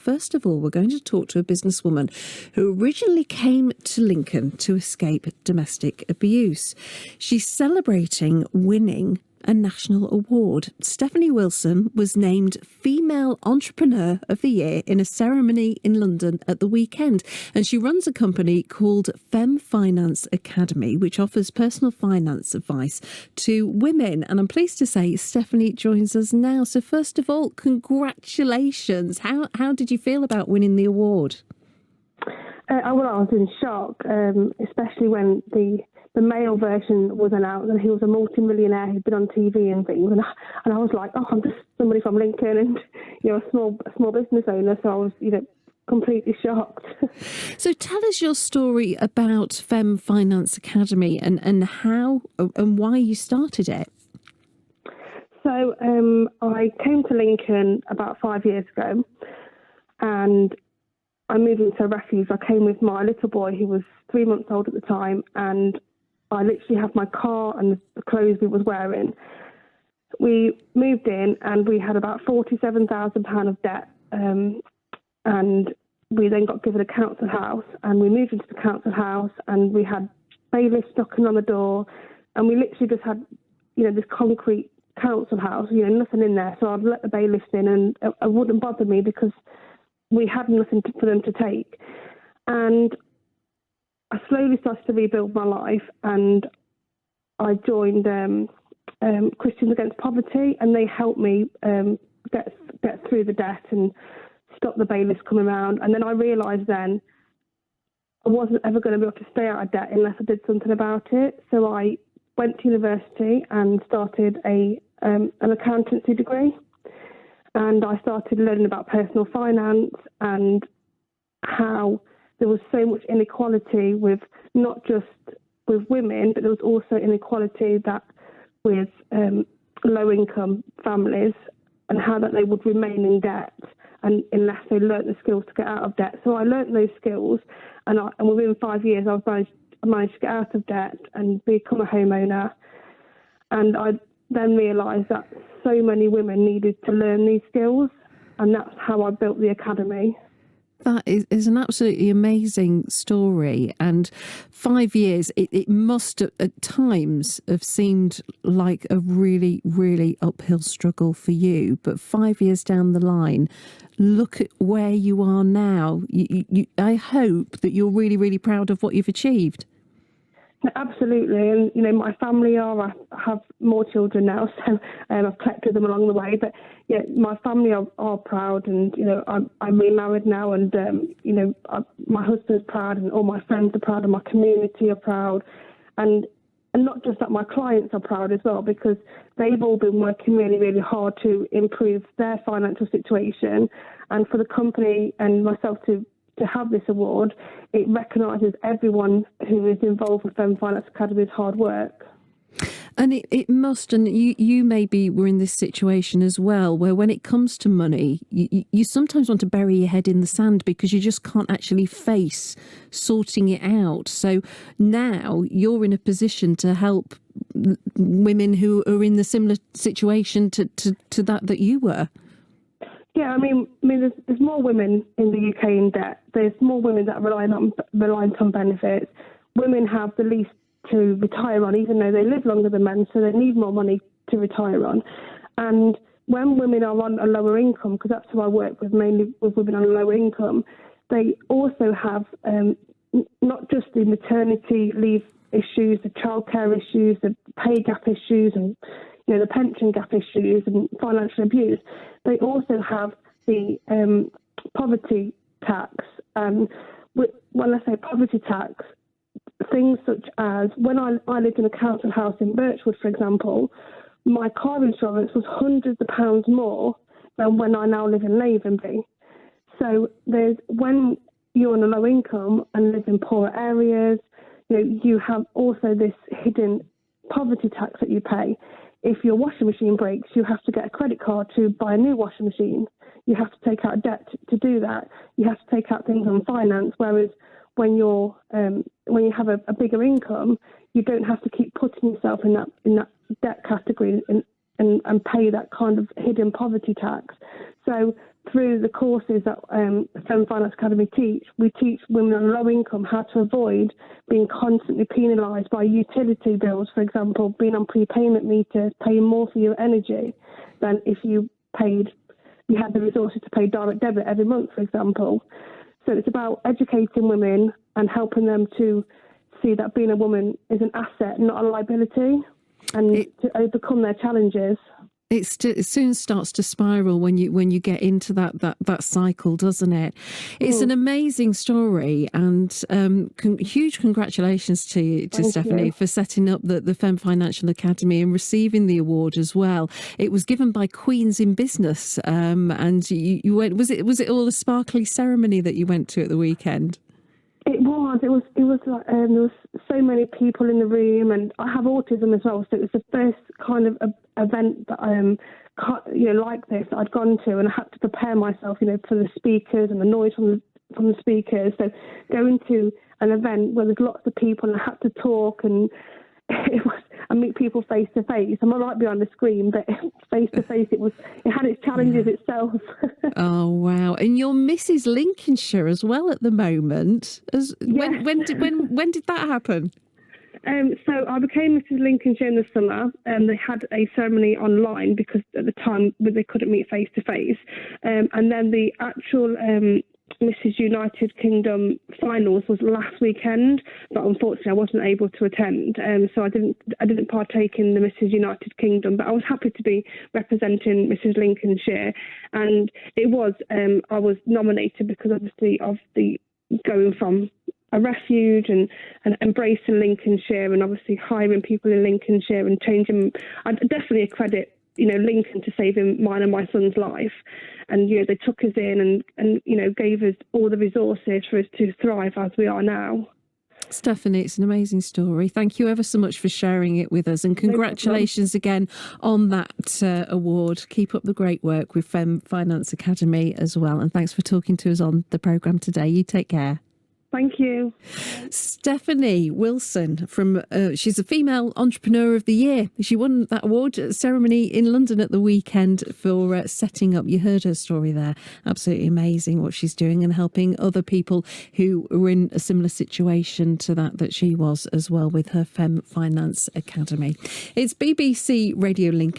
First of all, we're going to talk to a businesswoman who originally came to Lincoln to escape domestic abuse. She's celebrating winning a national award. Stephanie Wilson was named Female Entrepreneur of the Year in a ceremony in London at the weekend. And she runs a company called Feeme Finance Academy, which offers personal finance advice to women. And I'm pleased to say Stephanie joins us now. So first of all, congratulations. How did you feel about winning the award? I was in shock, especially when the male version was announced, and he was a multi-millionaire who'd been on TV and things, and I was like, oh, I'm just somebody from Lincoln and, a small business owner, so I was, completely shocked. So tell us your story about Feeme Finance Academy and how and why you started it. So I came to Lincoln about 5 years ago, and I moved into a refuge. I came with my little boy, who was 3 months old at the time, and I literally had my car and the clothes we was wearing. We moved in and we had about £47,000 of debt, and we then got given a council house, and we moved into the council house and we had bailiffs knocking on the door, and we literally just had, this concrete council house, nothing in there. So I'd let the bailiffs in, and it wouldn't bother me because we had nothing for them to take. And I slowly started to rebuild my life, and I joined Christians Against Poverty, and they helped me get through the debt and stop the bailiffs coming around. And then I realised then I wasn't ever going to be able to stay out of debt unless I did something about it. So I went to university and started an accountancy degree, and I started learning about personal finance and how there was so much inequality with not just with women, but there was also inequality that with low-income families, and how that they would remain in debt and unless they learnt the skills to get out of debt. So I learnt those skills, and within 5 years I managed to get out of debt and become a homeowner. And I then realised that so many women needed to learn these skills, and that's how I built the academy. That is an absolutely amazing story. And 5 years, it must at times have seemed like a really, really uphill struggle for you. But 5 years down the line, look at where you are now. I hope that you're really, really proud of what you've achieved. Absolutely, and my family I have more children now, so I've collected them along the way. But yeah, my family are proud, and I'm remarried now, and my husband's proud, and all my friends are proud, and my community are proud, and not just that, my clients are proud as well, because they've all been working really, really hard to improve their financial situation, and for the company and myself to have this award, it recognises everyone who is involved with Feeme Finance Academy's hard work. And it must, and you maybe were in this situation as well, where when it comes to money, you sometimes want to bury your head in the sand because you just can't actually face sorting it out. So now you're in a position to help women who are in the similar situation to that you were. Yeah, I mean, there's more women in the UK in debt. There's more women that are reliant on benefits. Women have the least to retire on, even though they live longer than men, so they need more money to retire on. And when women are on a lower income, because that's who I work with, mainly with women on a lower income, they also have not just the maternity leave issues, the childcare issues, the pay gap issues, and the pension gap issues and financial abuse. They also have the poverty tax. And when I say poverty tax, things such as when I lived in a council house in Birchwood, for example, my car insurance was hundreds of pounds more than when I now live in Lavenby. So when you're on a low income and live in poorer areas, you have also this hidden poverty tax that you pay. If your washing machine breaks, you have to get a credit card to buy a new washing machine. You have to take out debt to do that. You have to take out things on finance. Whereas when you have a bigger income, you don't have to keep putting yourself in that debt category and pay that kind of hidden poverty tax. So through the courses that Feeme Finance Academy teach, we teach women on low income how to avoid being constantly penalised by utility bills, for example, being on prepayment meters, paying more for your energy than if you had the resources to pay direct debit every month, for example. So it's about educating women and helping them to see that being a woman is an asset, not a liability, and to overcome their challenges. It soon starts to spiral when you get into that cycle, doesn't it? It's an amazing story, and huge congratulations to you, Stephanie, for setting up the Feeme Financial Academy and receiving the award as well. It was given by Queens in Business, and you went. Was it all a sparkly ceremony that you went to at the weekend? It was like there was so many people in the room, and I have autism as well, so it was the first kind of event that like this that I'd gone to, and I had to prepare myself, for the speakers and the noise from the speakers. So going to an event where there's lots of people and I had to talk, and I meet people face to face. I'm all right behind the screen, but face to face, it had its challenges itself. Oh wow! And you're Mrs. Lincolnshire as well at the moment. When did that happen? So I became Mrs. Lincolnshire in the summer, and they had a ceremony online because at the time they couldn't meet face to face. And then the actual Mrs. United Kingdom finals was last weekend, but unfortunately I wasn't able to attend. So I didn't partake in the Mrs. United Kingdom, but I was happy to be representing Mrs. Lincolnshire, and it was I was nominated because obviously of the going from a refuge and embracing Lincolnshire, and obviously hiring people in Lincolnshire and changing. I definitely accredit Lincoln to saving mine and my son's life, and they took us in and gave us all the resources for us to thrive as we are now. Stephanie, it's an amazing story. Thank you ever so much for sharing it with us, and congratulations again on that award. Keep up the great work with Feeme Finance Academy as well, and thanks for talking to us on the programme today. You take care. Thank you. Stephanie Wilson she's a Female Entrepreneur of the Year. She won that award ceremony in London at the weekend for setting up. You heard her story there. Absolutely amazing what she's doing and helping other people who are in a similar situation to that she was as well with her Feeme Finance Academy. It's BBC Radio Lincoln.